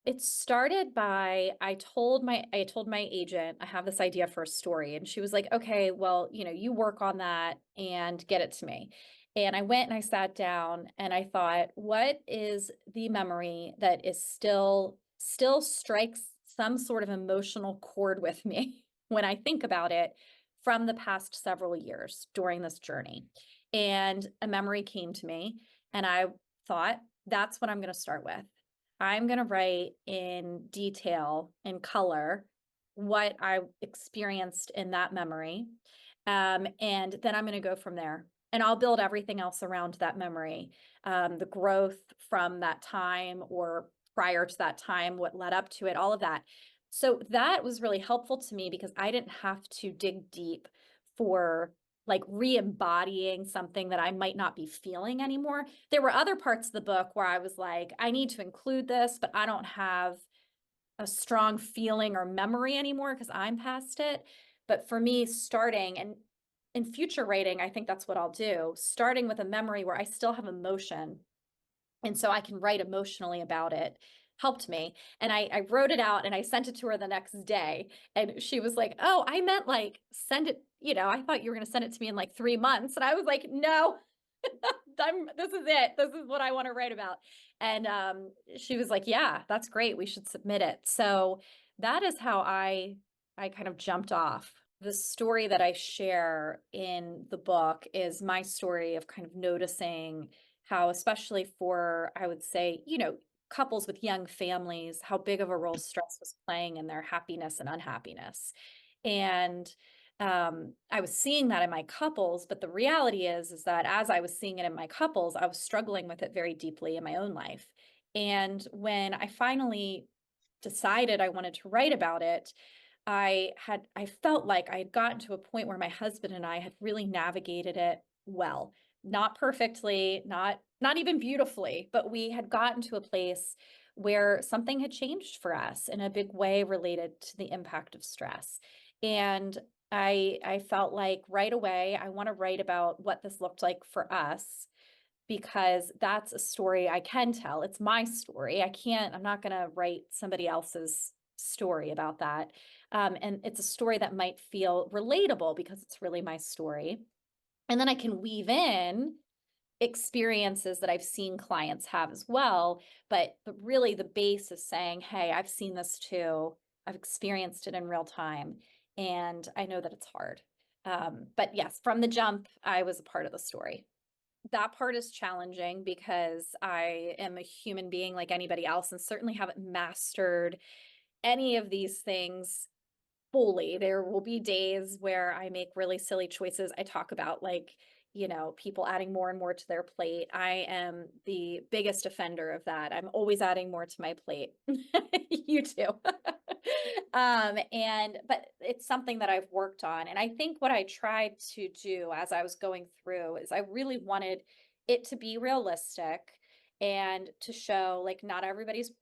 It started by I told my agent I have this idea for a story, and she was like, "Okay, well, you work on that and get it to me." And I went and I sat down and I thought, what is the memory that is still strikes some sort of emotional chord with me when I think about it from the past several years during this journey. And a memory came to me and I thought, that's what I'm going to start with. I'm going to write in detail, in color, what I experienced in that memory. And then I'm going to go from there. And I'll build everything else around that memory, the growth from that time or prior to that time, what led up to it, all of that. So that was really helpful to me because I didn't have to dig deep for like re-embodying something that I might not be feeling anymore. There were other parts of the book where I was like, I need to include this, but I don't have a strong feeling or memory anymore because I'm past it. But for me, starting and in future writing, I think that's what I'll do, starting with a memory where I still have emotion and so I can write emotionally about it helped me. And I wrote it out and I sent it to her the next day. And she was like, "Oh, I meant like send it, I thought you were going to send it to me in like 3 months." And I was like, "No, this is it. This is what I want to write about." And she was like, "Yeah, that's great. We should submit it." So that is how I kind of jumped off. The story that I share in the book is my story of kind of noticing how, especially for, I would say, couples with young families, how big of a role stress was playing in their happiness and unhappiness. And I was seeing that in my couples, but the reality is that as I was seeing it in my couples, I was struggling with it very deeply in my own life. And when I finally decided I wanted to write about it, I felt like I had gotten to a point where my husband and I had really navigated it well. Not perfectly, not even beautifully, but we had gotten to a place where something had changed for us in a big way related to the impact of stress. And I felt like right away I want to write about what this looked like for us because that's a story I can tell. It's my story. I'm not going to write somebody else's story about that. And it's a story that might feel relatable because it's really my story. And then I can weave in experiences that I've seen clients have as well. But really the base is saying, hey, I've seen this too. I've experienced it in real time. And I know that it's hard. But yes, from the jump, I was a part of the story. That part is challenging because I am a human being like anybody else and certainly haven't mastered any of these things fully. There will be days where I make really silly choices. I talk about like, people adding more and more to their plate. I am the biggest offender of that. I'm always adding more to my plate. You too. But it's something that I've worked on. And I think what I tried to do as I was going through is I really wanted it to be realistic and to show like not everybody's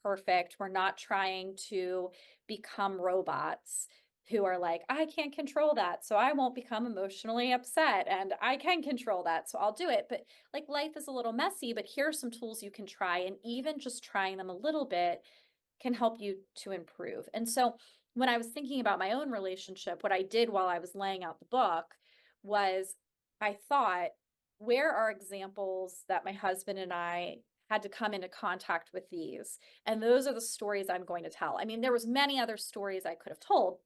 perfect. We're not trying to become robots who are like, I can't control that, so I won't become emotionally upset, and I can control that, so I'll do it. But like life is a little messy, but here are some tools you can try, and even just trying them a little bit can help you to improve. And so when I was thinking about my own relationship, what I did while I was laying out the book was I thought, where are examples that my husband and I had to come into contact with these? And those are the stories I'm going to tell. I mean, there was many other stories I could have told,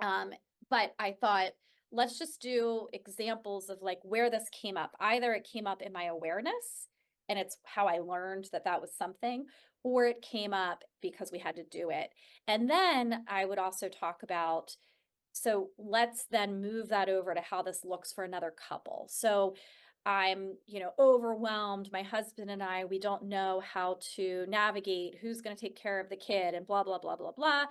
um, but I thought, let's just do examples of like where this came up. Either it came up in my awareness and it's how I learned that that was something, or it came up because we had to do it. And then I would also talk about, so let's then move that over to how this looks for another couple. So I'm, overwhelmed. My husband and I, we don't know how to navigate who's going to take care of the kid and blah, blah, blah, blah, blah.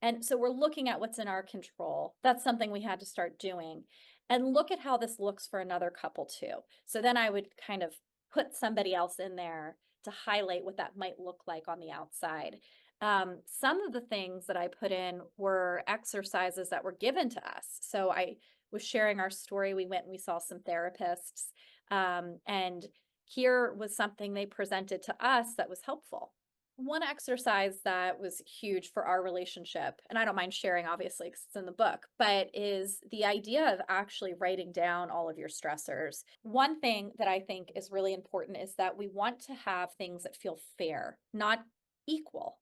And so we're looking at what's in our control. That's something we had to start doing. And look at how this looks for another couple too. So then I would kind of put somebody else in there to highlight what that might look like on the outside. Some of the things that I put in were exercises that were given to us. So I was sharing our story. We went and we saw some therapists. And here was something they presented to us that was helpful. One exercise that was huge for our relationship, and I don't mind sharing obviously because it's in the book, but is the idea of actually writing down all of your stressors. One thing that I think is really important is that we want to have things that feel fair, not equal.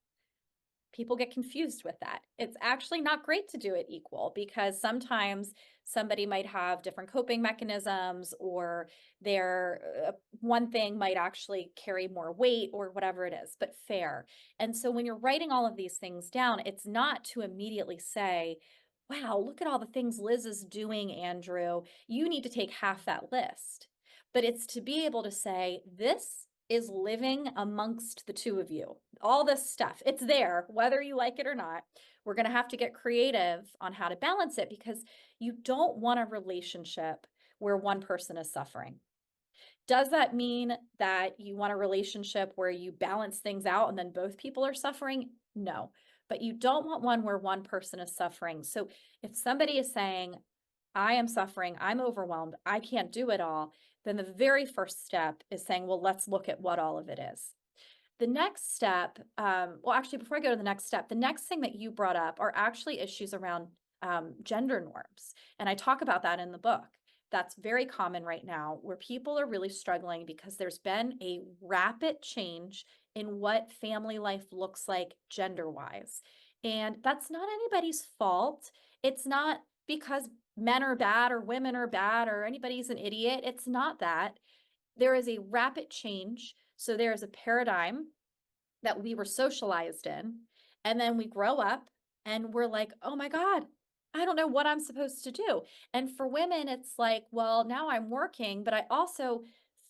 People get confused with that. It's actually not great to do it equal because sometimes somebody might have different coping mechanisms or their one thing might actually carry more weight or whatever it is, but fair. And so when you're writing all of these things down, it's not to immediately say, wow, look at all the things Liz is doing, Andrew. You need to take half that list. But it's to be able to say, this is living amongst the two of you. All this stuff, it's there, whether you like it or not. We're going to have to get creative on how to balance it because you don't want a relationship where one person is suffering. Does that mean that you want a relationship where you balance things out and then both people are suffering? No. But you don't want one where one person is suffering. So if somebody is saying, I am suffering, I'm overwhelmed, I can't do it all, then the very first step is saying, well, let's look at what all of it is. The next step, well, actually, before I go to the next step, the next thing that you brought up are actually issues around gender norms. And I talk about that in the book. That's very common right now where people are really struggling because there's been a rapid change in what family life looks like gender wise. And that's not anybody's fault. It's not because men are bad or women are bad or anybody's an idiot. It's not that. There is a rapid change. So there is a paradigm that we were socialized in. And then we grow up and we're like, oh my God, I don't know what I'm supposed to do. And for women, it's like, well, now I'm working, but I also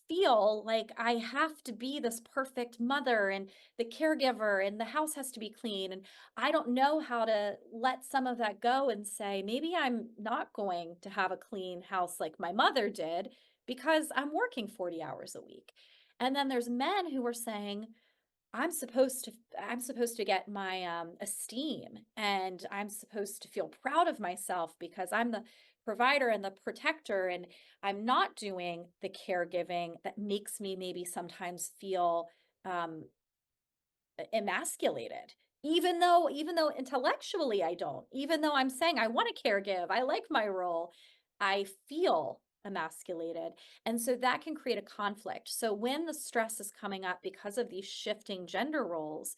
feel like I have to be this perfect mother and the caregiver, and the house has to be clean. And I don't know how to let some of that go and say, maybe I'm not going to have a clean house like my mother did because I'm working 40 hours a week. And then there's men who are saying, I'm supposed to get my esteem, and I'm supposed to feel proud of myself because I'm the provider and the protector, and I'm not doing the caregiving that makes me maybe sometimes feel um, emasculated. Even though intellectually I don't, even though I'm saying I want to caregive, I like my role, I feel emasculated. And so that can create a conflict. So when the stress is coming up because of these shifting gender roles,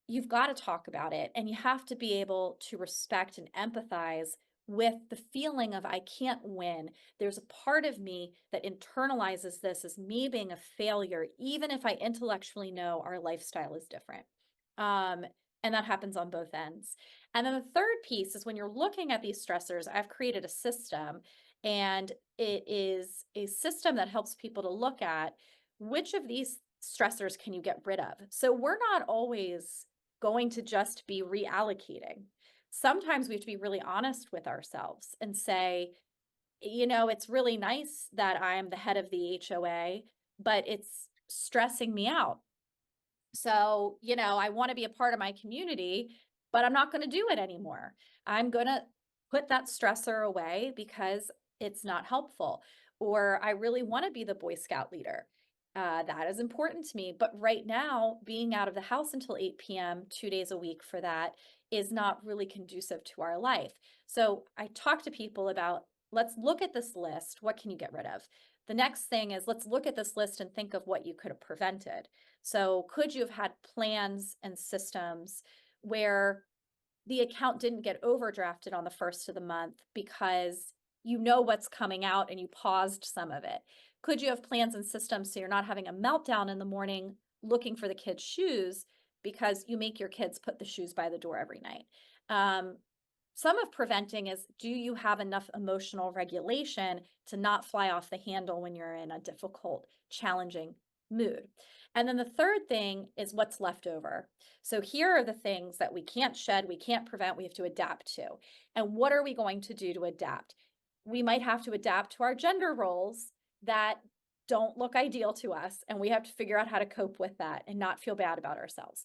you've got to talk about it and you have to be able to respect and empathize with the feeling of I can't win. There's a part of me that internalizes this as me being a failure, even if I intellectually know our lifestyle is different. Um, and that happens on both ends. And then the third piece is when you're looking at these stressors, I've created a system, and it is a system that helps people to look at which of these stressors can you get rid of. So we're not always going to just be reallocating. Sometimes we have to be really honest with ourselves and say, it's really nice that I'm the head of the HOA, but it's stressing me out. So, I want to be a part of my community, but I'm not going to do it anymore. I'm going to put that stressor away because it's not helpful. Or I really want to be the Boy Scout leader. That is important to me. But right now, being out of the house until 8 p.m., 2 days a week for that is not really conducive to our life. So I talk to people about, let's look at this list. What can you get rid of? The next thing is, let's look at this list and think of what you could have prevented. So could you have had plans and systems where the account didn't get overdrafted on the first of the month because you know what's coming out and you paused some of it? Could you have plans and systems so you're not having a meltdown in the morning looking for the kids' shoes because you make your kids put the shoes by the door every night? Some of preventing is, do you have enough emotional regulation to not fly off the handle when you're in a difficult, challenging mood? And then the third thing is what's left over. So here are the things that we can't shed, we can't prevent, we have to adapt to. And what are we going to do to adapt? We might have to adapt to our gender roles that don't look ideal to us, and we have to figure out how to cope with that and not feel bad about ourselves.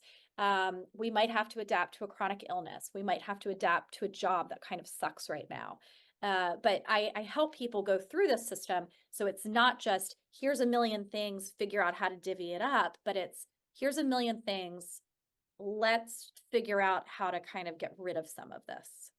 We might have to adapt to a chronic illness. We might have to adapt to a job that kind of sucks right now. But I help people go through this system. So it's not just, here's a million things, figure out how to divvy it up, but it's, here's a million things. Let's figure out how to kind of get rid of some of this.